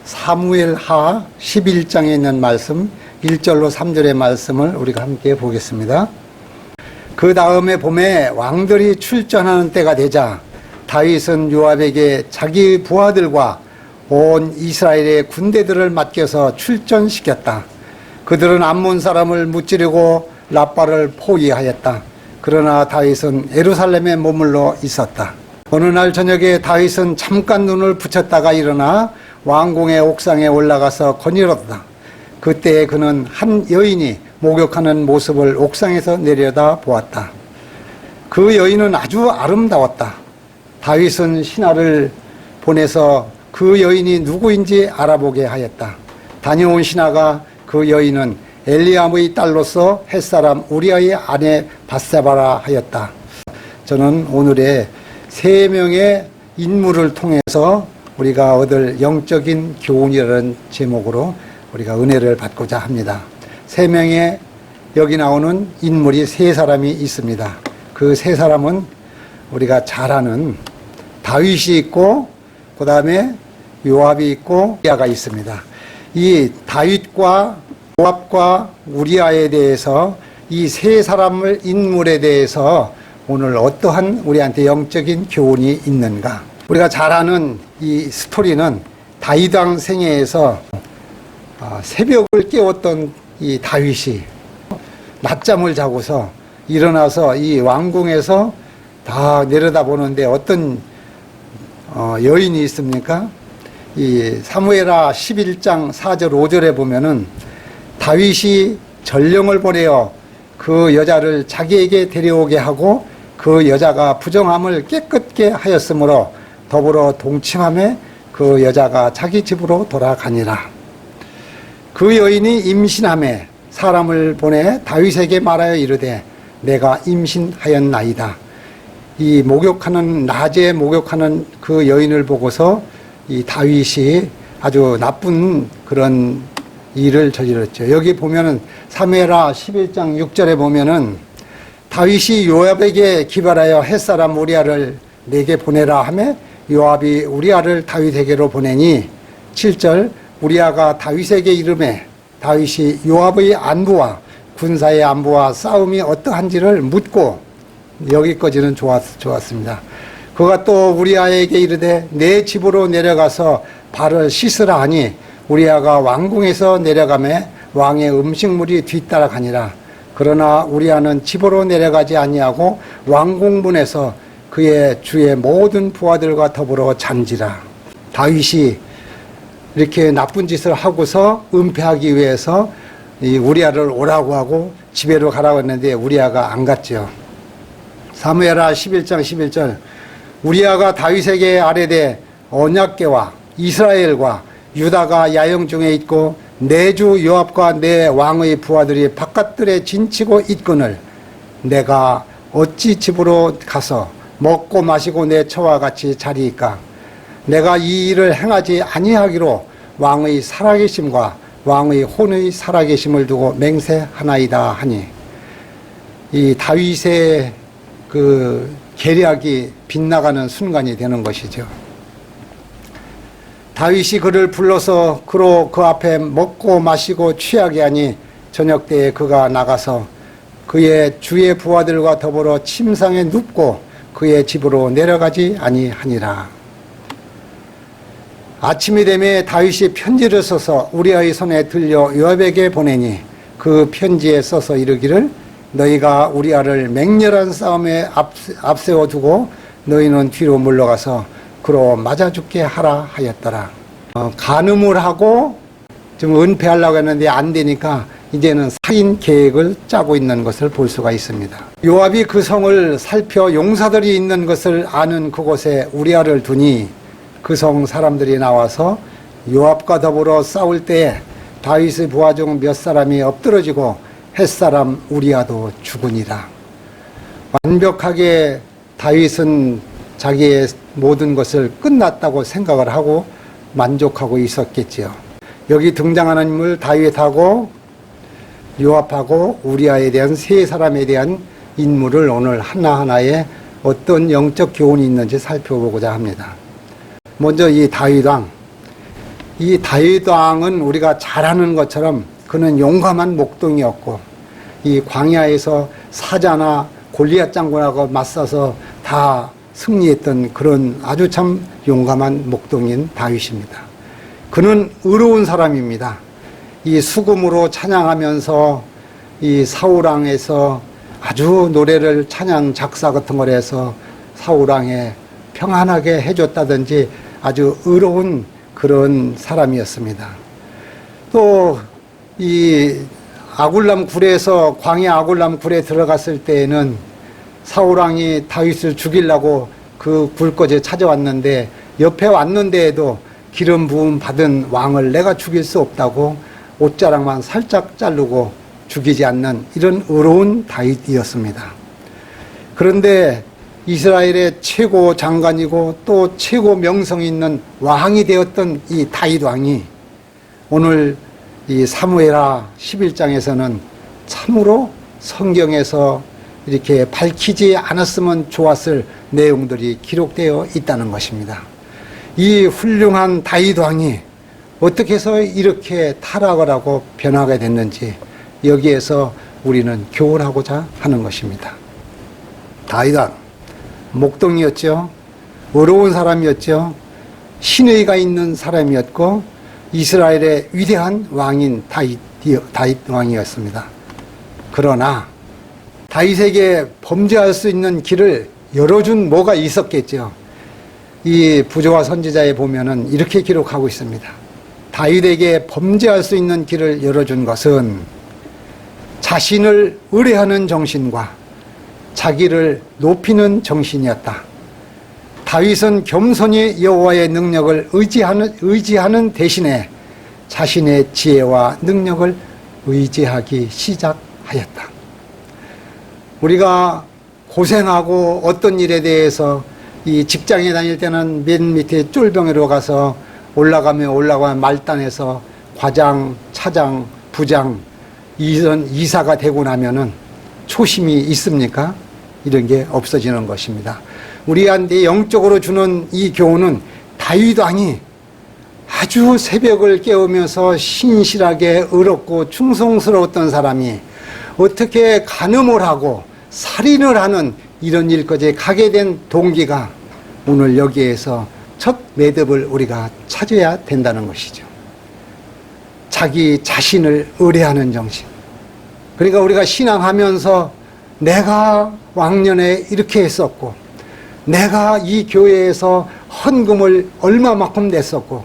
사무엘하 11장에 있는 말씀 1절로 3절의 말씀을 우리가 함께 보겠습니다. 그 다음에 봄에 왕들이 출전하는 때가 되자 다윗은 요압에게 자기 부하들과 온 이스라엘의 군대들을 맡겨서 출전시켰다. 그들은 암몬 사람을 무찌르고 라빠를 포위하였다. 그러나 다윗은 예루살렘에 머물러 있었다. 어느 날 저녁에 다윗은 잠깐 눈을 붙였다가 일어나 왕궁의 옥상에 올라가서 거닐었다. 그때 그는 한 여인이 목욕하는 모습을 옥상에서 내려다 보았다. 그 여인은 아주 아름다웠다. 다윗은 신하를 보내서 그 여인이 누구인지 알아보게 하였다. 다녀온 신하가 그 여인은 엘리암의 딸로서 햇사람 우리아의 아내 밧세바라 하였다. 저는 오늘의 세 명의 인물을 통해서 우리가 얻을 영적인 교훈이라는 제목으로 우리가 은혜를 받고자 합니다. 세 명의 여기 나오는 인물이 세 사람이 있습니다. 그 세 사람은 우리가 잘 아는 다윗이 있고 그 다음에 요압이 있고 우리아가 있습니다. 이 다윗과 요압과 우리아에 대해서 이 세 사람을 인물에 대해서 오늘 어떠한 우리한테 영적인 교훈이 있는가? 우리가 잘 아는 이 스토리는 다윗 왕 생애에서 새벽을 깨웠던 이 다윗이 낮잠을 자고서 일어나서 이 왕궁에서 다 내려다보는데 어떤 여인이 있습니까? 이 사무엘하 11장 4절 5절에 보면은 다윗이 전령을 보내어 그 여자를 자기에게 데려오게 하고 그 여자가 부정함을 깨끗게 하였으므로 더불어 동침함에 그 여자가 자기 집으로 돌아가니라. 그 여인이 임신함에 사람을 보내 다윗에게 말하여 이르되 내가 임신하였나이다. 이 목욕하는 낮에 목욕하는 그 여인을 보고서 이 다윗이 아주 나쁜 그런 일을 저질렀죠. 여기 보면은 사무엘하 11장 6절에 보면은 다윗이 요압에게 기발하여 햇사람 우리아를 내게 보내라 하매 요압이 우리아를 다윗에게로 보내니 7절 우리아가 다윗에게 이르매 다윗이 요압의 안부와 군사의 안부와 싸움이 어떠한지를 묻고 여기까지는 좋았습니다. 그가 또 우리아에게 이르되 내 집으로 내려가서 발을 씻으라 하니 우리아가 왕궁에서 내려가매 왕의 음식물이 뒤따라가니라. 그러나 우리아는 집으로 내려가지 아니하고 왕궁문에서 그의 주의 모든 부하들과 더불어 잔지라. 다윗이 이렇게 나쁜 짓을 하고서 은폐하기 위해서 이 우리아를 오라고 하고 집에로 가라고 했는데 우리아가 안 갔죠. 사무엘하 11장 11절 우리아가 다윗에게 아뢰되 언약궤와 이스라엘과 유다가 야영 중에 있고 내 주 요압과 내 왕의 부하들이 바깥들에 진치고 있거늘 내가 어찌 집으로 가서 먹고 마시고 내 처와 같이 자리이까. 내가 이 일을 행하지 아니하기로 왕의 살아계심과 왕의 혼의 살아계심을 두고 맹세하나이다 하니 이 다윗의 그 계략이 빗나가는 순간이 되는 것이죠. 다윗이 그를 불러서 그로 그 앞에 먹고 마시고 취하게 하니 저녁 때에 그가 나가서 그의 주의 부하들과 더불어 침상에 눕고 그의 집으로 내려가지 아니하니라. 아침이 되매 다윗이 편지를 써서 우리아의 손에 들려 요압에게 보내니 그 편지에 써서 이르기를 너희가 우리아를 맹렬한 싸움에 앞세워 두고 너희는 뒤로 물러가서 그로 맞아 죽게 하라 하였더라. 간음을 하고 좀 은폐하려고 했는데 안 되니까 이제는 살인 계획을 짜고 있는 것을 볼 수가 있습니다. 요압이 그 성을 살펴 용사들이 있는 것을 아는 그곳에 우리아를 두니 그 성 사람들이 나와서 요압과 더불어 싸울 때에 다윗의 부하 중 몇 사람이 엎드러지고 햇사람 우리아도 죽으니라. 완벽하게 다윗은 자기의 모든 것을 끝났다고 생각을 하고 만족하고 있었겠지요. 여기 등장하는 인물 다윗하고 요압하고 우리아에 대한 세 사람에 대한 인물을 오늘 하나하나에 어떤 영적 교훈이 있는지 살펴보고자 합니다. 먼저 이 다윗 왕, 이 다윗 왕은 우리가 잘 아는 것처럼 그는 용감한 목동이었고 이 광야에서 사자나 골리앗 장군하고 맞서서 다 승리했던 그런 아주 참 용감한 목동인 다윗입니다. 그는 의로운 사람입니다. 이 수금으로 찬양하면서 이 사울왕에서 아주 노래를 찬양 작사 같은 걸 해서 사울왕에 평안하게 해줬다든지 아주 의로운 그런 사람이었습니다. 또 이 아굴람 굴에서 광야 아굴람 굴에 들어갔을 때에는 사울왕이 다윗을 죽이려고 그 굴거지에 찾아왔는데 옆에 왔는데에도 기름 부음 받은 왕을 내가 죽일 수 없다고 옷자락만 살짝 자르고 죽이지 않는 이런 의로운 다윗이었습니다. 그런데 이스라엘의 최고 장관이고 또 최고 명성 있는 왕이 되었던 이 다윗 왕이 오늘 이 사무엘하 11장에서는 참으로 성경에서 이렇게 밝히지 않았으면 좋았을 내용들이 기록되어 있다는 것입니다. 이 훌륭한 다윗 왕이 어떻게 해서 이렇게 타락을 하고 변하게 됐는지 여기에서 우리는 교훈하고자 하는 것입니다. 다윗 왕, 목동이었죠. 어려운 사람이었죠. 신의가 있는 사람이었고 이스라엘의 위대한 왕인 다윗 왕이었습니다. 그러나 다윗에게 범죄할 수 있는 길을 열어준 뭐가 있었겠죠. 이 부조와 선지자에 보면은 이렇게 기록하고 있습니다. 다윗에게 범죄할 수 있는 길을 열어준 것은 자신을 의뢰하는 정신과 자기를 높이는 정신이었다. 다윗은 겸손히 여호와의 능력을 의지하는 대신에 자신의 지혜와 능력을 의지하기 시작하였다. 우리가 고생하고 어떤 일에 대해서 이 직장에 다닐 때는 맨 밑에 쫄병으로 가서 올라가면 말단에서 과장, 차장, 부장 이런 이사가 되고 나면은 초심이 있습니까? 이런 게 없어지는 것입니다. 우리한테 영적으로 주는 이 교훈은 다윗 왕이 아주 새벽을 깨우면서 신실하게 의롭고 충성스러웠던 사람이 어떻게 간음을 하고 살인을 하는 이런 일까지 가게 된 동기가 오늘 여기에서 첫 매듭을 우리가 찾아야 된다는 것이죠. 자기 자신을 의뢰하는 정신. 그러니까 우리가 신앙하면서 내가 왕년에 이렇게 했었고 내가 이 교회에서 헌금을 얼마만큼 냈었고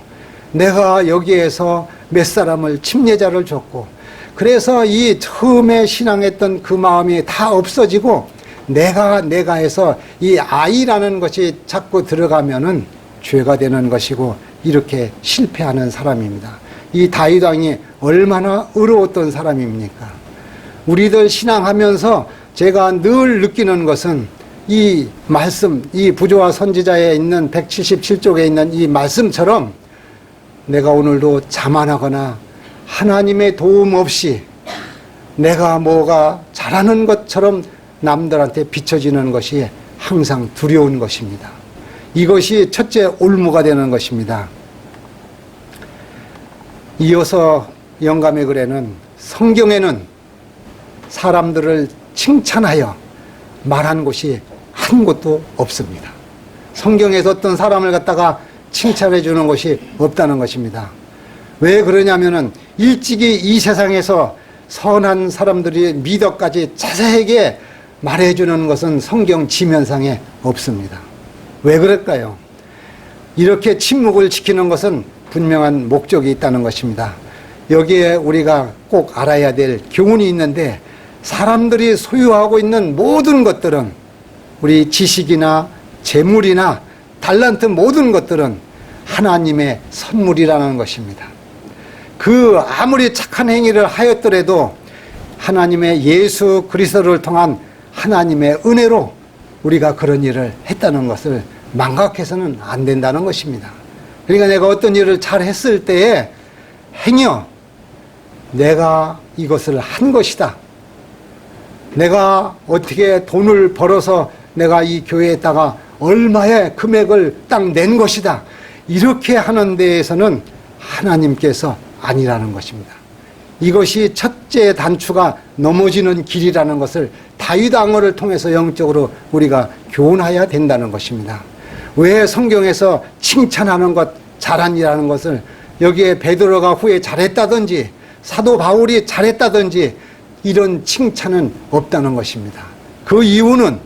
내가 여기에서 몇 사람을 침례자를 줬고 그래서 이 처음에 신앙했던 그 마음이 다 없어지고 내가 해서 이 아이라는 것이 자꾸 들어가면은 죄가 되는 것이고 이렇게 실패하는 사람입니다. 이 다윗 왕이 얼마나 의로웠던 사람입니까? 우리들 신앙하면서 제가 늘 느끼는 것은 이 말씀, 이 부조와 선지자에 있는 177쪽에 있는 이 말씀처럼 내가 오늘도 자만하거나 하나님의 도움 없이 내가 뭐가 잘하는 것처럼 남들한테 비춰지는 것이 항상 두려운 것입니다. 이것이 첫째 올무가 되는 것입니다. 이어서 영감의 글에는 성경에는 사람들을 칭찬하여 말한 곳이 한 곳도 없습니다. 성경에서 어떤 사람을 갖다가 칭찬해 주는 것이 없다는 것입니다. 왜 그러냐면은 일찍이 이 세상에서 선한 사람들이 미덕까지 자세하게 말해주는 것은 성경 지면상에 없습니다. 왜 그럴까요? 이렇게 침묵을 지키는 것은 분명한 목적이 있다는 것입니다. 여기에 우리가 꼭 알아야 될 교훈이 있는데 사람들이 소유하고 있는 모든 것들은 우리 지식이나 재물이나 달란트 모든 것들은 하나님의 선물이라는 것입니다. 그 아무리 착한 행위를 하였더라도 하나님의 예수 그리스도를 통한 하나님의 은혜로 우리가 그런 일을 했다는 것을 망각해서는 안 된다는 것입니다. 그러니까 내가 어떤 일을 잘 했을 때에 행여 내가 이것을 한 것이다. 내가 어떻게 돈을 벌어서 내가 이 교회에다가 얼마의 금액을 딱 낸 것이다. 이렇게 하는 데에서는 하나님께서 아니라는 것입니다. 이것이 첫째 단추가 넘어지는 길이라는 것을 다윗 왕후를 통해서 영적으로 우리가 교훈해야 된다는 것입니다. 왜 성경에서 칭찬하는 것, 잘한이라는 것을 여기에 베드로가 후에 잘했다든지 사도 바울이 잘했다든지 이런 칭찬은 없다는 것입니다. 그 이유는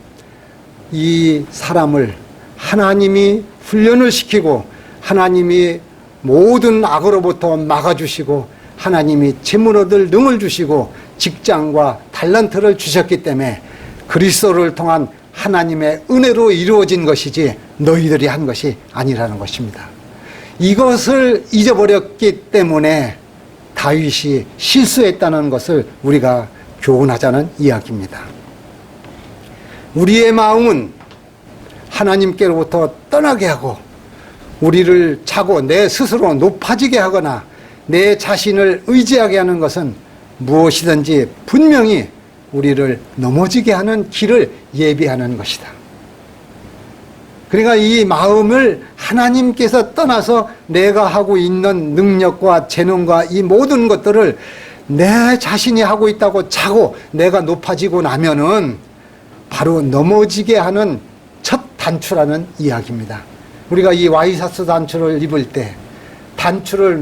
이 사람을 하나님이 훈련을 시키고 하나님이 모든 악으로부터 막아주시고 하나님이 재물 얻을 능을 주시고 직장과 달란트를 주셨기 때문에 그리스도를 통한 하나님의 은혜로 이루어진 것이지 너희들이 한 것이 아니라는 것입니다. 이것을 잊어버렸기 때문에 다윗이 실수했다는 것을 우리가 교훈하자는 이야기입니다. 우리의 마음은 하나님께로부터 떠나게 하고 우리를 차고 내 스스로 높아지게 하거나 내 자신을 의지하게 하는 것은 무엇이든지 분명히 우리를 넘어지게 하는 길을 예비하는 것이다. 그러니까 이 마음을 하나님께서 떠나서 내가 하고 있는 능력과 재능과 이 모든 것들을 내 자신이 하고 있다고 차고 내가 높아지고 나면은 바로 넘어지게 하는 첫 단추라는 이야기입니다. 우리가 이 와이셔츠 단추를 입을 때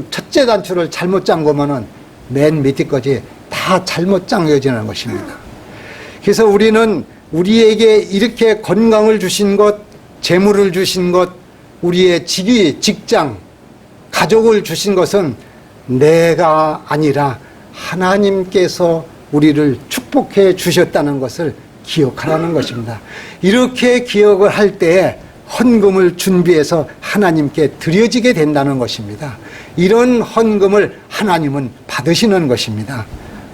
첫째 단추를 잘못 짠 거면은 맨 밑에까지 다 잘못 잠겨지는 것입니다. 그래서 우리는 우리에게 이렇게 건강을 주신 것, 재물을 주신 것, 우리의 직위, 직장, 가족을 주신 것은 내가 아니라 하나님께서 우리를 축복해 주셨다는 것을 기억하라는 것입니다. 이렇게 기억을 할 때 헌금을 준비해서 하나님께 드려지게 된다는 것입니다. 이런 헌금을 하나님은 받으시는 것입니다.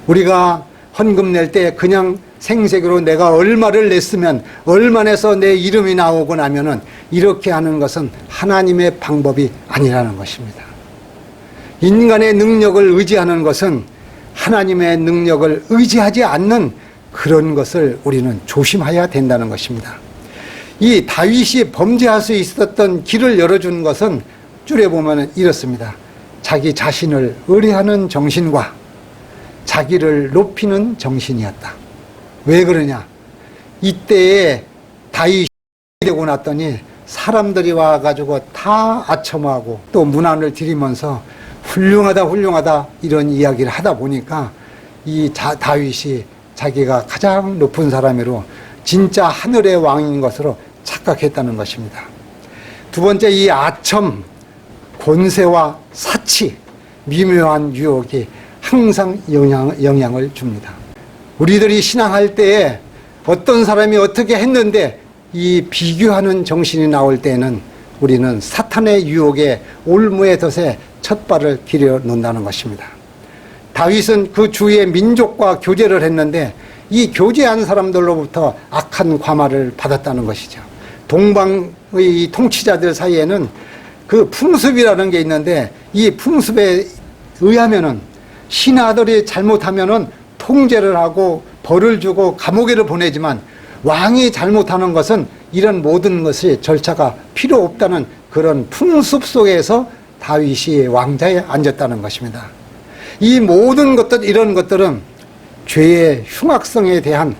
우리가 헌금 낼 때 그냥 생색으로 내가 얼마를 냈으면 얼마 내서 내 이름이 나오고 나면은 이렇게 하는 것은 하나님의 방법이 아니라는 것입니다. 인간의 능력을 의지하는 것은 하나님의 능력을 의지하지 않는 그런 것을 우리는 조심해야 된다는 것입니다. 이 다윗이 범죄할 수 있었던 길을 열어준 것은 줄여보면 이렇습니다. 자기 자신을 의뢰하는 정신과 자기를 높이는 정신이었다. 왜 그러냐? 이때에 다윗이 되고 났더니 사람들이 와가지고 다 아첨하고 또 문안을 드리면서 훌륭하다 이런 이야기를 하다 보니까 이 다윗이 자기가 가장 높은 사람으로 진짜 하늘의 왕인 것으로 착각했다는 것입니다. 두 번째, 이 아첨, 권세와 사치, 미묘한 유혹이 항상 영향을 줍니다. 우리들이 신앙할 때에 어떤 사람이 어떻게 했는데 이 비교하는 정신이 나올 때는 우리는 사탄의 유혹에 올무의 덫에 첫 발을 기려 놓는다는 것입니다. 다윗은 그 주위의 민족과 교제를 했는데 이 교제한 사람들로부터 악한 과마를 받았다는 것이죠. 동방의 통치자들 사이에는 그 풍습이라는 게 있는데 이 풍습에 의하면은 신하들이 잘못하면은 통제를 하고 벌을 주고 감옥에를 보내지만 왕이 잘못하는 것은 이런 모든 것이 절차가 필요 없다는 그런 풍습 속에서 다윗이 왕자에 앉았다는 것입니다. 이 모든 것들, 이런 것들은 죄의 흉악성에 대한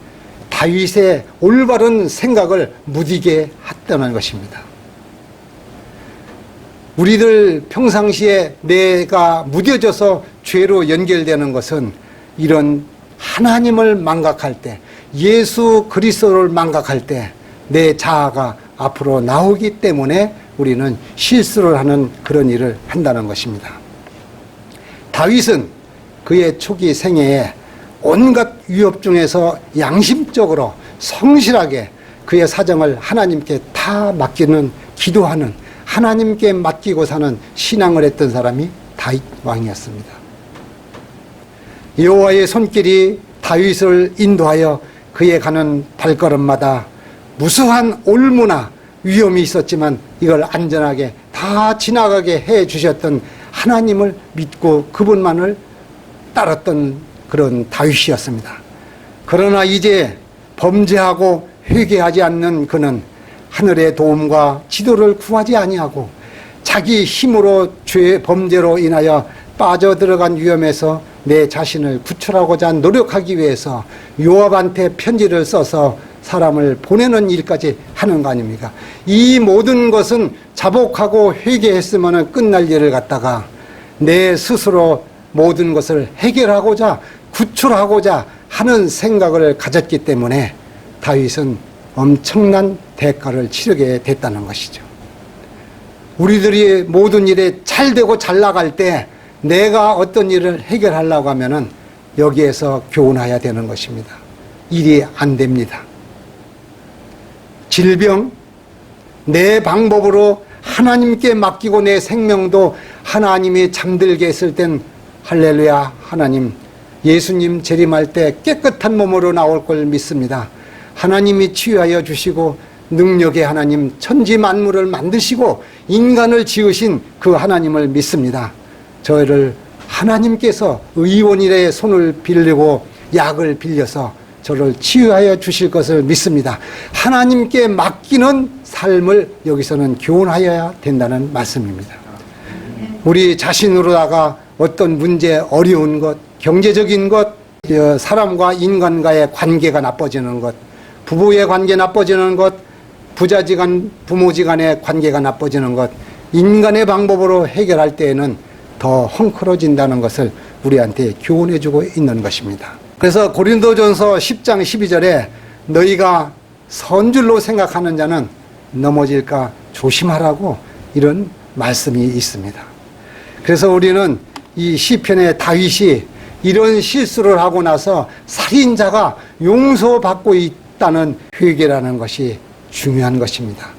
다윗의 올바른 생각을 무디게 했다는 것입니다. 우리들 평상시에 내가 무뎌져서 죄로 연결되는 것은 이런 하나님을 망각할 때, 예수 그리스도를 망각할 때 내 자아가 앞으로 나오기 때문에 우리는 실수를 하는 그런 일을 한다는 것입니다. 다윗은 그의 초기 생애에 온갖 위협 중에서 양심적으로 성실하게 그의 사정을 하나님께 다 맡기는, 기도하는, 하나님께 맡기고 사는 신앙을 했던 사람이 다윗 왕이었습니다. 여호와의 손길이 다윗을 인도하여 그의 가는 발걸음마다 무수한 올무나 위험이 있었지만 이걸 안전하게 다 지나가게 해 주셨던 하나님을 믿고 그분만을 따랐던 그런 다윗이었습니다. 그러나 이제 범죄하고 회개하지 않는 그는 하늘의 도움과 지도를 구하지 아니하고 자기 힘으로 죄 범죄로 인하여 빠져들어간 위험에서 내 자신을 구출하고자 노력하기 위해서 요압한테 편지를 써서 사람을 보내는 일까지 하는 거 아닙니까? 이 모든 것은 자복하고 회개했으면 끝날 일을 갖다가 내 스스로 모든 것을 해결하고자 구출하고자 하는 생각을 가졌기 때문에 다윗은 엄청난 대가를 치르게 됐다는 것이죠. 우리들이 모든 일에 잘 되고 잘 나갈 때 내가 어떤 일을 해결하려고 하면은 여기에서 교훈해야 되는 것입니다. 일이 안 됩니다. 질병, 내 방법으로 하나님께 맡기고 내 생명도 하나님이 잠들게 했을 땐 할렐루야, 하나님, 예수님 재림할 때 깨끗한 몸으로 나올 걸 믿습니다. 하나님이 치유하여 주시고 능력의 하나님, 천지 만물을 만드시고 인간을 지으신 그 하나님을 믿습니다. 저를 하나님께서 의원일에 손을 빌리고 약을 빌려서 저를 치유하여 주실 것을 믿습니다. 하나님께 맡기는 삶을 여기서는 교훈하여야 된다는 말씀입니다. 우리 자신으로다가 어떤 문제, 어려운 것, 경제적인 것, 사람과 인간과의 관계가 나빠지는 것, 부부의 관계 나빠지는 것, 부자지간, 부모지간의 관계가 나빠지는 것, 인간의 방법으로 해결할 때에는 더 헝클어진다는 것을 우리한테 교훈해주고 있는 것입니다. 그래서 고린도전서 10장 12절에 너희가 선줄로 생각하는 자는 넘어질까 조심하라고 이런 말씀이 있습니다. 그래서 우리는 이 시편의 다윗이 이런 실수를 하고 나서 살인자가 용서받고 있다는 회개라는 것이 중요한 것입니다.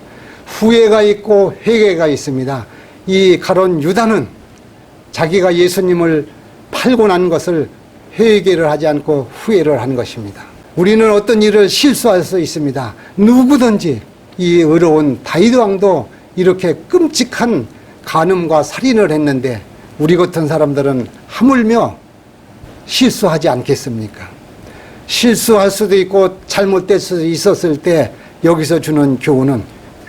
후회가 있고 회개가 있습니다. 이 가론 유다는 자기가 예수님을 팔고 난 것을 회개를 하지 않고 후회를 한 것입니다. 우리는 어떤 일을 실수할 수 있습니다. 누구든지 이 의로운 다윗 왕도 이렇게 끔찍한 간음과 살인을 했는데 우리 같은 사람들은 하물며 실수하지 않겠습니까? 실수할 수도 있고 잘못될 수도 있었을 때 여기서 주는 교훈은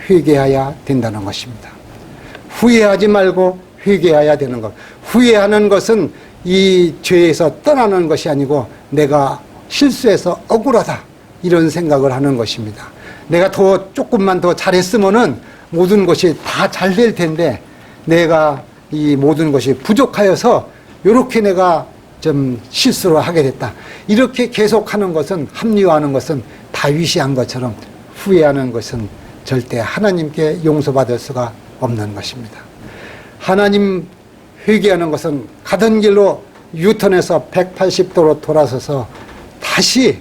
회개해야 된다는 것입니다. 후회하지 말고 회개해야 되는 것. 후회하는 것은 이 죄에서 떠나는 것이 아니고 내가 실수해서 억울하다 이런 생각을 하는 것입니다. 내가 조금만 더 잘했으면은 모든 것이 다 잘 될 텐데 내가 이 모든 것이 부족하여서 이렇게 내가 좀 실수를 하게 됐다. 이렇게 계속하는 것은, 합리화하는 것은 다윗이 한 것처럼 후회하는 것은 절대 하나님께 용서받을 수가 없는 것입니다. 하나님 회개하는 것은 가던 길로 유턴해서 180도로 돌아서서 다시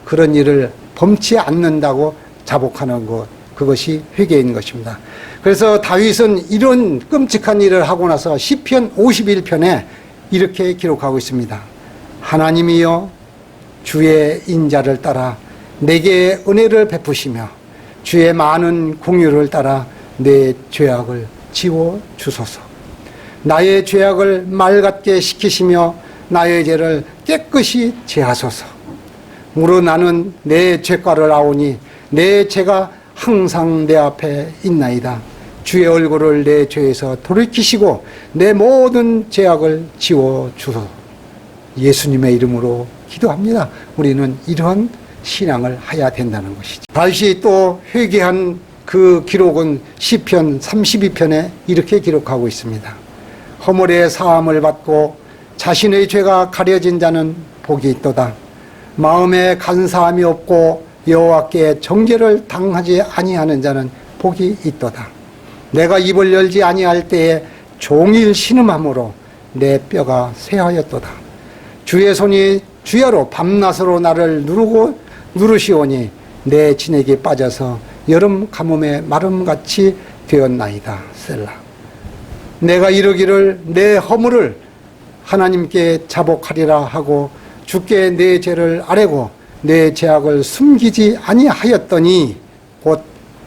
그런 일을 범치 않는다고 자복하는 것, 그것이 회개인 것입니다. 그래서 다윗은 이런 끔찍한 일을 하고 나서 시편 51편에 이렇게 기록하고 있습니다. 하나님이여 주의 인자를 따라 내게 은혜를 베푸시며 주의 많은 공유를 따라 내 죄악을 지워 주소서. 나의 죄악을 맑게 시키시며 나의 죄를 깨끗이 제하소서. 무릇 나는 내 죄가를 아오니 내 죄가 항상 내 앞에 있나이다. 주의 얼굴을 내 죄에서 돌이키시고 내 모든 죄악을 지워 주소서. 예수님의 이름으로 기도합니다. 우리는 이런 신앙을 해야 된다는 것이죠. 다윗이 또 회개한 그 기록은 시편 32편에 이렇게 기록하고 있습니다. 허물의 사함을 받고 자신의 죄가 가려진 자는 복이 있도다. 마음에 간사함이 없고 여호와께 정죄를 당하지 아니하는 자는 복이 있도다. 내가 입을 열지 아니할 때에 종일 신음함으로 내 뼈가 쇠하였도다. 주의 손이 주야로 밤낮으로 나를 누르시오니 내 진액이 빠져서 여름 가뭄에 마름같이 되었나이다. 셀라. 내가 이르기를 내 허물을 하나님께 자복하리라 하고 주께 내 죄를 아뢰고 내 죄악을 숨기지 아니하였더니 곧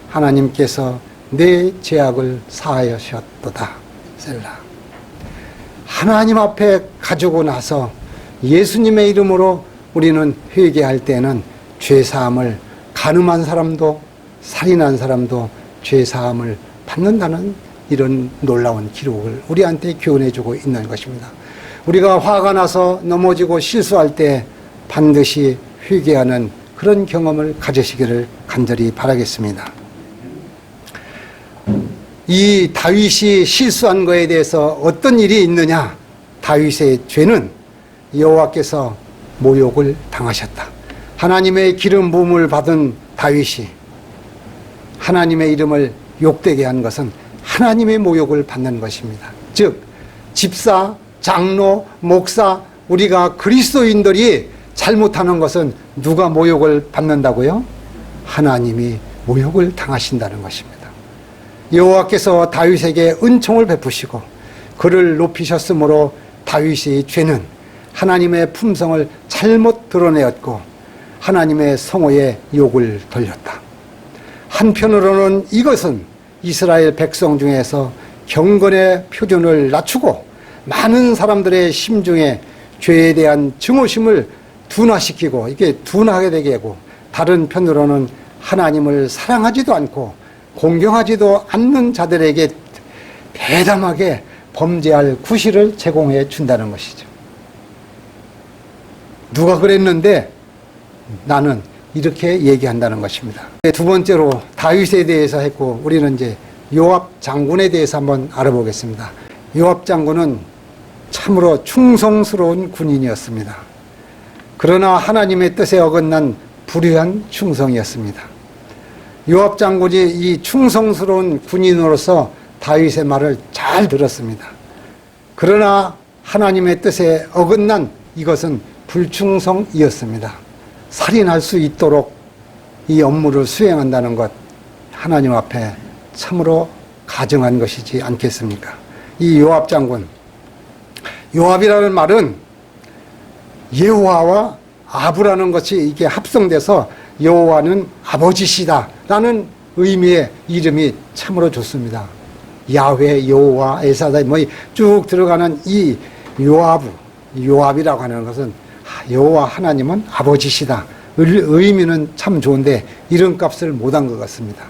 하나님께서 내 죄악을 사하셨도다. 셀라. 하나님 앞에 가지고 나서 예수님의 이름으로 우리는 회개할 때는 죄사함을, 간음한 사람도 살인한 사람도 죄사함을 받는다는 이런 놀라운 기록을 우리한테 교훈해 주고 있는 것입니다. 우리가 화가 나서 넘어지고 실수할 때 반드시 회개하는 그런 경험을 가지시기를 간절히 바라겠습니다. 이 다윗이 실수한 것에 대해서 어떤 일이 있느냐? 다윗의 죄는 여호와께서 모욕을 당하셨다. 하나님의 기름 부음을 받은 다윗이 하나님의 이름을 욕되게 한 것은 하나님의 모욕을 받는 것입니다. 즉 집사, 장로, 목사, 우리가 그리스도인들이 잘못하는 것은 누가 모욕을 받는다고요? 하나님이 모욕을 당하신다는 것입니다. 여호와께서 다윗에게 은총을 베푸시고 그를 높이셨으므로 다윗의 죄는 하나님의 품성을 잘못 드러내었고 하나님의 성호에 욕을 돌렸다. 한편으로는 이것은 이스라엘 백성 중에서 경건의 표준을 낮추고 많은 사람들의 심중에 죄에 대한 증오심을 둔화시키고 이게 둔하게 되게 하고 다른 편으로는 하나님을 사랑하지도 않고 공경하지도 않는 자들에게 대담하게 범죄할 구실을 제공해 준다는 것이죠. 누가 그랬는데 나는 이렇게 얘기한다는 것입니다. 두 번째로 다윗에 대해서 했고 우리는 이제 요압 장군에 대해서 한번 알아보겠습니다. 요압 장군은 참으로 충성스러운 군인이었습니다. 그러나 하나님의 뜻에 어긋난 불의한 충성이었습니다. 요압 장군이 이 충성스러운 군인으로서 다윗의 말을 잘 들었습니다. 그러나 하나님의 뜻에 어긋난 이것은 불충성이었습니다. 살인할 수 있도록 이 업무를 수행한다는 것 하나님 앞에 참으로 가증한 것이지 않겠습니까? 이 요압 장군, 요압이라는 말은 여호와와 아부라는 것이 이게 합성돼서 여호와는 아버지시다 라는 의미의 이름이 참으로 좋습니다. 야훼, 여호와, 에사다 뭐 쭉 들어가는 이 요압이라고 하는 것은 여호와 하나님은 아버지시다. 의미는 참 좋은데 이름값을 못한 것 같습니다.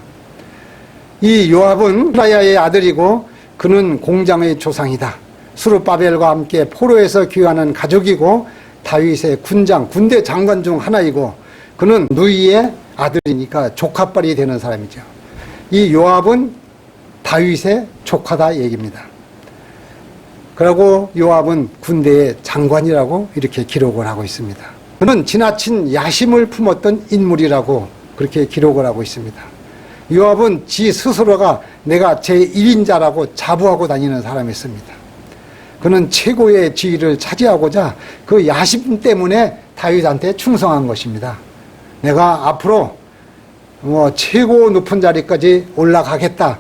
이 요압은 후라야의 아들이고 그는 공장의 조상이다. 수르바벨과 함께 포로에서 귀환한 가족이고 다윗의 군대 장관 중 하나이고 그는 누이의 아들이니까 조카뻘이 되는 사람이죠. 이 요압은 다윗의 조카다 얘기입니다. 그리고 요압은 군대의 장관이라고 이렇게 기록을 하고 있습니다. 그는 지나친 야심을 품었던 인물이라고 그렇게 기록을 하고 있습니다. 요압은 지 스스로가 내가 제1인자라고 자부하고 다니는 사람이었습니다. 그는 최고의 지위를 차지하고자 그 야심 때문에 다윗한테 충성한 것입니다. 내가 앞으로 최고 높은 자리까지 올라가겠다.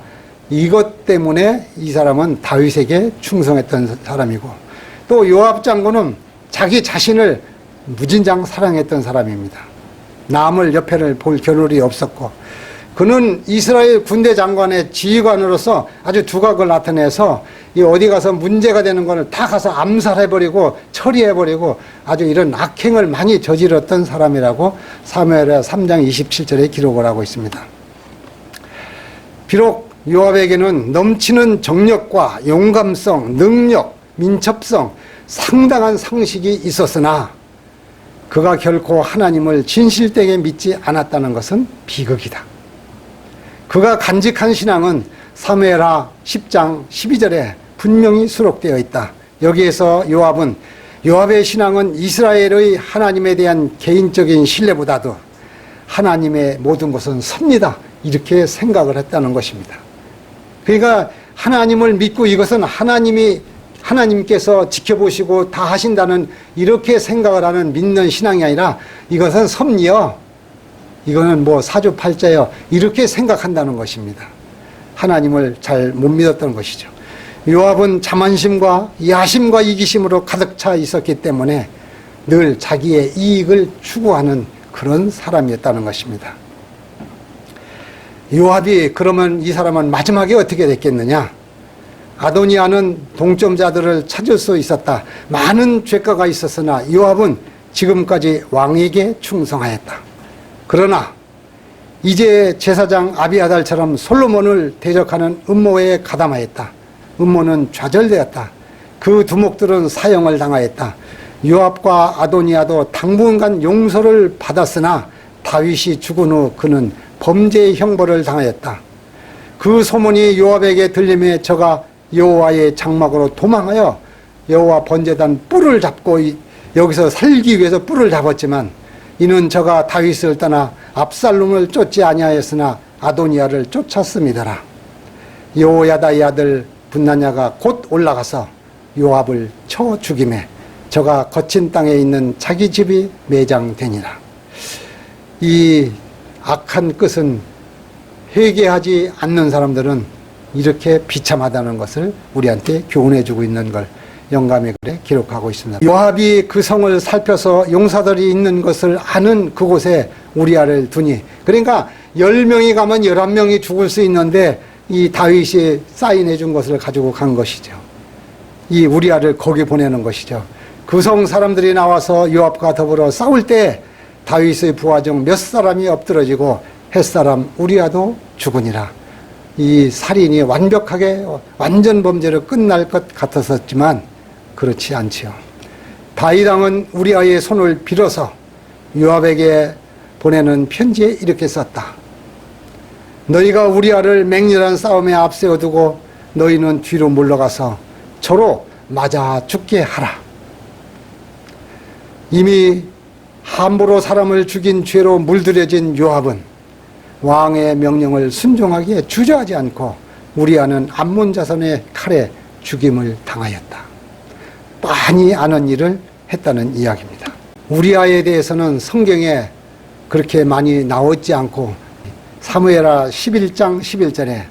이것 때문에 이 사람은 다윗에게 충성했던 사람이고 또 요압 장군은 자기 자신을 무진장 사랑했던 사람입니다. 남을 옆에를 볼 겨를이 없었고 그는 이스라엘 군대 장관의 지휘관으로서 아주 두각을 나타내서 이 어디 가서 문제가 되는 것을 다 가서 암살해버리고 처리해버리고 아주 이런 악행을 많이 저질렀던 사람이라고 사무엘하 3장 27절에 기록을 하고 있습니다. 비록 요압에게는 넘치는 정력과 용감성, 능력, 민첩성, 상당한 상식이 있었으나 그가 결코 하나님을 진실되게 믿지 않았다는 것은 비극이다. 그가 간직한 신앙은 사무엘하 10장 12절에 분명히 수록되어 있다. 여기에서 요압의 신앙은 이스라엘의 하나님에 대한 개인적인 신뢰보다도 하나님의 모든 것은 섭니다. 이렇게 생각을 했다는 것입니다. 그러니까 하나님을 믿고 이것은 하나님께서 지켜보시고 다 하신다는 이렇게 생각을 하는 믿는 신앙이 아니라 이것은 섭리요. 이거는 사주팔자요. 이렇게 생각한다는 것입니다. 하나님을 잘 못 믿었던 것이죠. 요압은 자만심과 야심과 이기심으로 가득 차 있었기 때문에 늘 자기의 이익을 추구하는 그런 사람이었다는 것입니다. 요압이 그러면 이 사람은 마지막에 어떻게 됐겠느냐? 아도니아는 동점자들을 찾을 수 있었다. 많은 죄가가 있었으나 요압은 지금까지 왕에게 충성하였다. 그러나 이제 제사장 아비아달처럼 솔로몬을 대적하는 음모에 가담하였다. 음모는 좌절되었다. 그 두목들은 사형을 당하였다. 요압과 아도니아도 당분간 용서를 받았으나 다윗이 죽은 후 그는 범죄의 형벌을 당하였다. 그 소문이 요압에게 들림에 저가 여호와의 장막으로 도망하여 여호와 번제단 뿔을 잡고 여기서 살기 위해서 뿔을 잡았지만 이는 저가 다윗을 떠나 압살롬을 쫓지 아니하였으나 아도니아를 쫓았음이더라. 여호야다의 아들 분나냐가 곧 올라가서 요압을 쳐 죽이매 저가 거친 땅에 있는 자기 집이 매장되니라. 이 악한 끝은 회개하지 않는 사람들은 이렇게 비참하다는 것을 우리한테 교훈해 주고 있는 걸 영감의 글에 기록하고 있습니다. 요압이 그 성을 살펴서 용사들이 있는 것을 아는 그곳에 우리아를 두니, 그러니까 10명이 가면 11명이 죽을 수 있는데 이 다윗이 사인해 준 것을 가지고 간 것이죠. 이 우리아를 거기 보내는 것이죠. 그 성 사람들이 나와서 요압과 더불어 싸울 때 다윗의 부하 중 몇 사람이 엎드러지고 햇사람 우리아도 죽으니라. 이 살인이 완벽하게 완전 범죄로 끝날 것 같았었지만 그렇지 않지요. 다윗 왕은 우리아의 손을 빌어서 요압에게 보내는 편지에 이렇게 썼다. 너희가 우리아를 맹렬한 싸움에 앞세워두고 너희는 뒤로 물러가서 저로 맞아 죽게 하라. 이미 함부로 사람을 죽인 죄로 물들여진 요압은 왕의 명령을 순종하기에 주저하지 않고 우리아는 암몬 자손의 칼에 죽임을 당하였다. 빤히 아는 일을 했다는 이야기입니다. 우리아에 대해서는 성경에 그렇게 많이 나오지 않고 사무엘하 11장 11절에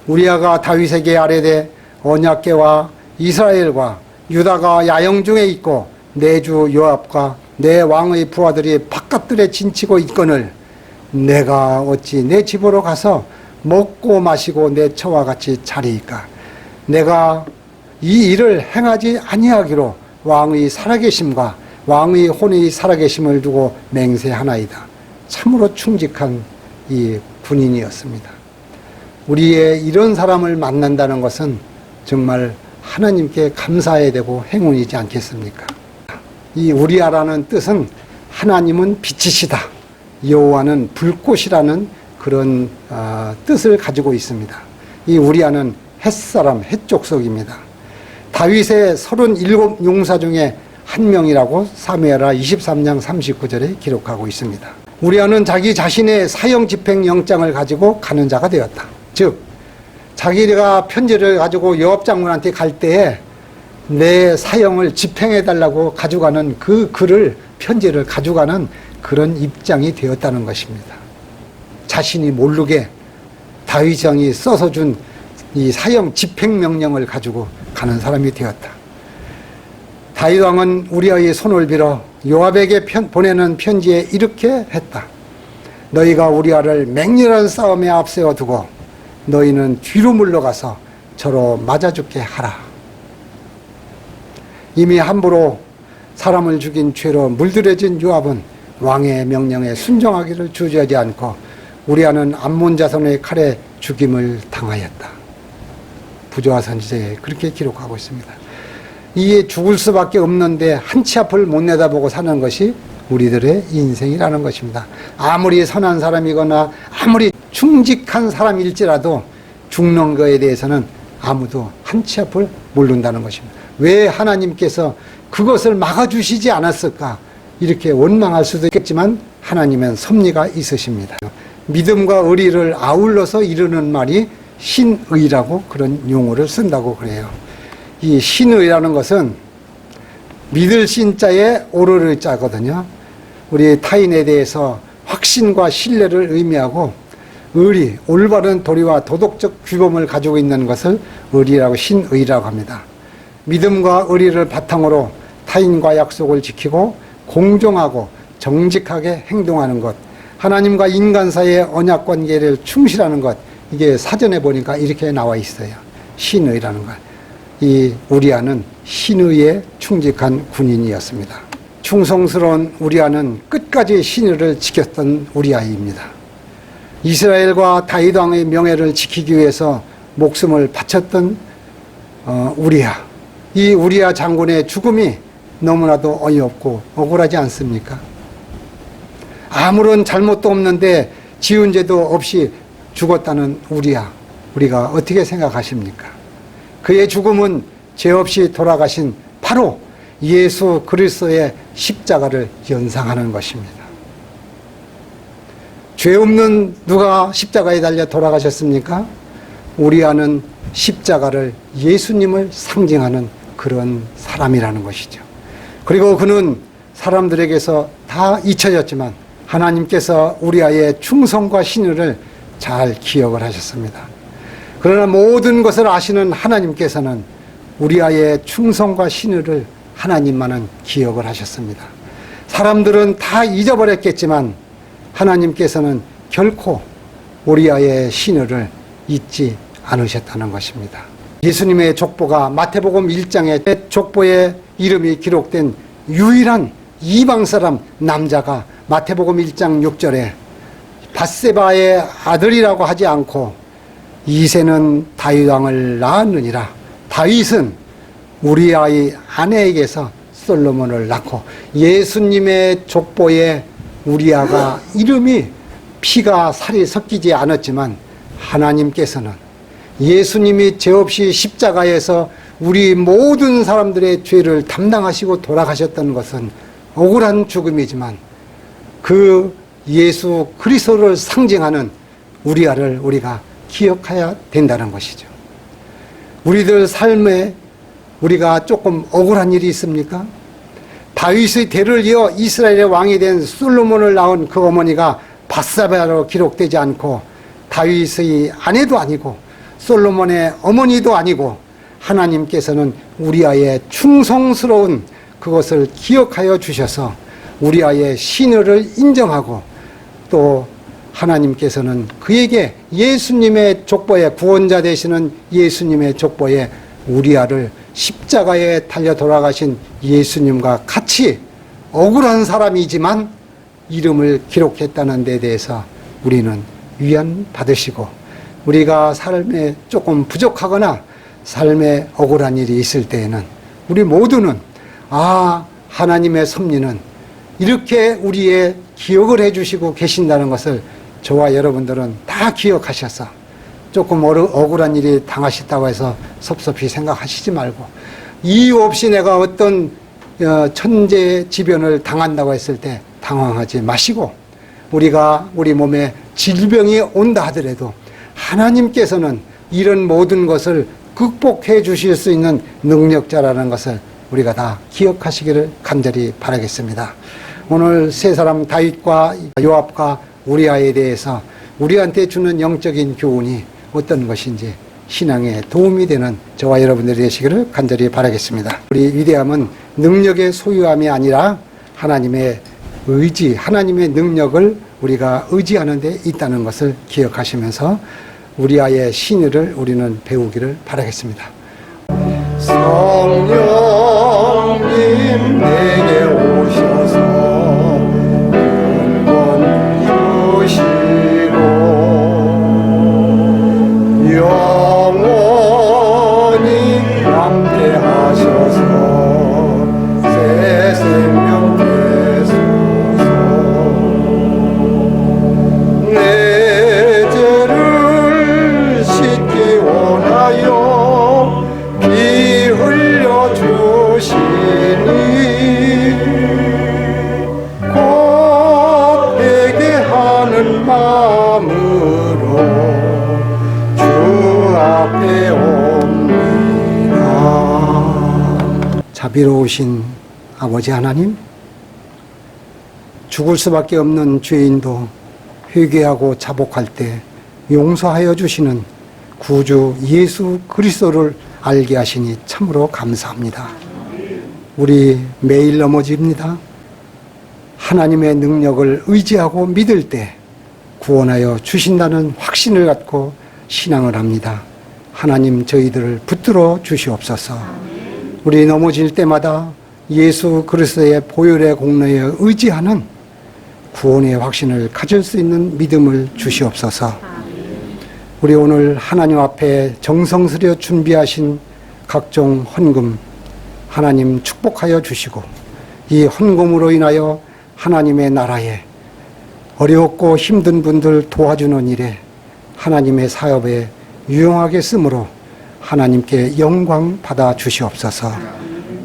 우리아가 다윗에게 아뢰되 언약궤와 이스라엘과 유다가 야영 중에 있고 내 주 요압과 내 왕의 부하들이 바깥들에 진치고 있거늘 내가 어찌 내 집으로 가서 먹고 마시고 내 처와 같이 자리이까. 내가 이 일을 행하지 아니하기로 왕의 살아계심과 왕의 혼의 살아계심을 두고 맹세하나이다. 참으로 충직한 이 군인이었습니다. 우리의 이런 사람을 만난다는 것은 정말 하나님께 감사해야 되고 행운이지 않겠습니까? 이 우리아라는 뜻은 하나님은 빛이시다, 여호와는 불꽃이라는 그런 뜻을 가지고 있습니다. 이 우리아는 햇사람, 햇족속입니다. 다윗의 37 용사 중에 한 명이라고 사무엘하 23장 39절에 기록하고 있습니다. 우리아는 자기 자신의 사형 집행 영장을 가지고 가는 자가 되었다. 즉 자기가 편지를 가지고 요압 장군한테 갈 때에 내 사형을 집행해달라고 가져가는 그 글을, 편지를 가져가는 그런 입장이 되었다는 것입니다. 자신이 모르게 다윗 왕이 써서 준 이 사형 집행 명령을 가지고 가는 사람이 되었다. 다윗 왕은 우리아의 손을 빌어 요압에게 보내는 편지에 이렇게 했다. 너희가 우리아를 맹렬한 싸움에 앞세워 두고 너희는 뒤로 물러가서 저로 맞아 죽게 하라. 이미 함부로 사람을 죽인 죄로 물들여진 요압은 왕의 명령에 순종하기를 주저하지 않고 우리아는 암몬 자손의 칼에 죽임을 당하였다. 부조화 선지자에 그렇게 기록하고 있습니다. 이에 죽을 수밖에 없는데 한치 앞을 못 내다보고 사는 것이 우리들의 인생이라는 것입니다. 아무리 선한 사람이거나 아무리 충직한 사람일지라도 죽는 것에 대해서는 아무도 한치 앞을 모른다는 것입니다. 왜 하나님께서 그것을 막아주시지 않았을까? 이렇게 원망할 수도 있겠지만 하나님은 섭리가 있으십니다. 믿음과 의리를 아울러서 이루는 말이 신의라고 그런 용어를 쓴다고 그래요. 이 신의라는 것은 믿을 신자에 오르를 자거든요. 우리 타인에 대해서 확신과 신뢰를 의미하고 의리, 올바른 도리와 도덕적 규범을 가지고 있는 것을 의리라고, 신의라고 합니다. 믿음과 의리를 바탕으로 타인과 약속을 지키고 공정하고 정직하게 행동하는 것, 하나님과 인간 사이의 언약 관계를 충실하는 것, 이게 사전에 보니까 이렇게 나와 있어요. 신의라는 것. 이 우리아는 신의에 충직한 군인이었습니다. 충성스러운 우리아는 끝까지 신의를 지켰던 우리아입니다. 이스라엘과 다윗 왕의 명예를 지키기 위해서 목숨을 바쳤던 우리야. 이 우리야 장군의 죽음이 너무나도 어이없고 억울하지 않습니까? 아무런 잘못도 없는데 지은 죄도 없이 죽었다는 우리야. 우리가 어떻게 생각하십니까? 그의 죽음은 죄 없이 돌아가신 바로 예수 그리스도의 십자가를 연상하는 것입니다. 죄 없는 누가 십자가에 달려 돌아가셨습니까? 우리야는 십자가를, 예수님을 상징하는 그런 사람이라는 것이죠. 그리고 그는 사람들에게서 다 잊혀졌지만 하나님께서 우리아의 충성과 신의를 잘 기억을 하셨습니다. 그러나 모든 것을 아시는 하나님께서는 우리아의 충성과 신의를 하나님만은 기억을 하셨습니다. 사람들은 다 잊어버렸겠지만 하나님께서는 결코 우리아의 신의를 잊지 않으셨다는 것입니다. 예수님의 족보가 마태복음 1장에 족보에 이름이 기록된 유일한 이방 사람 남자가 마태복음 1장 6절에 밧세바의 아들이라고 하지 않고 이새는 다윗 왕을 낳았느니라. 다윗은 우리아의 아내에게서 솔로몬을 낳고, 예수님의 족보에 우리아가 이름이 피가 살이 섞이지 않았지만 하나님께서는 예수님이 죄 없이 십자가에서 우리 모든 사람들의 죄를 담당하시고 돌아가셨던 것은 억울한 죽음이지만 그 예수 그리스도를 상징하는 우리아를 우리가 기억해야 된다는 것이죠. 우리들 삶에 우리가 조금 억울한 일이 있습니까? 다윗의 대를 이어 이스라엘의 왕이 된 솔로몬을 낳은 그 어머니가 밧세바로 기록되지 않고 다윗의 아내도 아니고 솔로몬의 어머니도 아니고 하나님께서는 우리아의 충성스러운 그것을 기억하여 주셔서 우리아의 신의를 인정하고 또 하나님께서는 그에게 예수님의 족보에, 구원자 되시는 예수님의 족보에 우리아를 십자가에 달려 돌아가신 예수님과 같이 억울한 사람이지만 이름을 기록했다는 데 대해서 우리는 위안 받으시고, 우리가 삶에 조금 부족하거나 삶에 억울한 일이 있을 때에는 우리 모두는 하나님의 섭리는 이렇게 우리의 기억을 해주시고 계신다는 것을 저와 여러분들은 다 기억하셔서 조금 억울한 일이 당하셨다고 해서 섭섭히 생각하시지 말고, 이유 없이 내가 어떤 천재지변을 당한다고 했을 때 당황하지 마시고, 우리가 우리 몸에 질병이 온다 하더라도 하나님께서는 이런 모든 것을 극복해 주실 수 있는 능력자라는 것을 우리가 다 기억하시기를 간절히 바라겠습니다. 오늘 세 사람 다윗과 요압과 우리아에 대해서 우리한테 주는 영적인 교훈이 어떤 것인지 신앙에 도움이 되는 저와 여러분들이 되시기를 간절히 바라겠습니다. 우리 위대함은 능력의 소유함이 아니라 하나님의 의지, 하나님의 능력을 우리가 의지하는 데 있다는 것을 기억하시면서 우리아의 신의를 우리는 배우기를 바라겠습니다. 성령님 내게 오셔서 근본 이루시고 영원히 함께하셔서 새 생명 되소서. 내 죄를 씻기 원하여 피 흘려 주시니 곧 회개하는 마음으로 주 앞에 옵니다. 자비로우신 아버지 하나님, 죽을 수밖에 없는 죄인도 회개하고 자복할 때 용서하여 주시는 구주 예수 그리스도를 알게 하시니 참으로 감사합니다. 우리 매일 넘어집니다. 하나님의 능력을 의지하고 믿을 때 구원하여 주신다는 확신을 갖고 신앙을 합니다. 하나님 저희들을 붙들어 주시옵소서. 우리 넘어질 때마다 예수 그리스도의 보혈의 공로에 의지하는 구원의 확신을 가질 수 있는 믿음을 주시옵소서. 우리 오늘 하나님 앞에 정성스레 준비하신 각종 헌금 하나님 축복하여 주시고, 이 헌금으로 인하여 하나님의 나라에 어렵고 힘든 분들 도와주는 일에 하나님의 사업에 유용하게 쓰므로 하나님께 영광 받아 주시옵소서.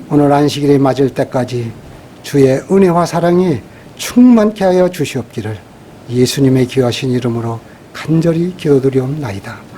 오늘 안식일에 맞을 때까지 주의 은혜와 사랑이 충만케 하여 주시옵기를 예수님의 귀하신 이름으로 간절히 기도드리옵나이다.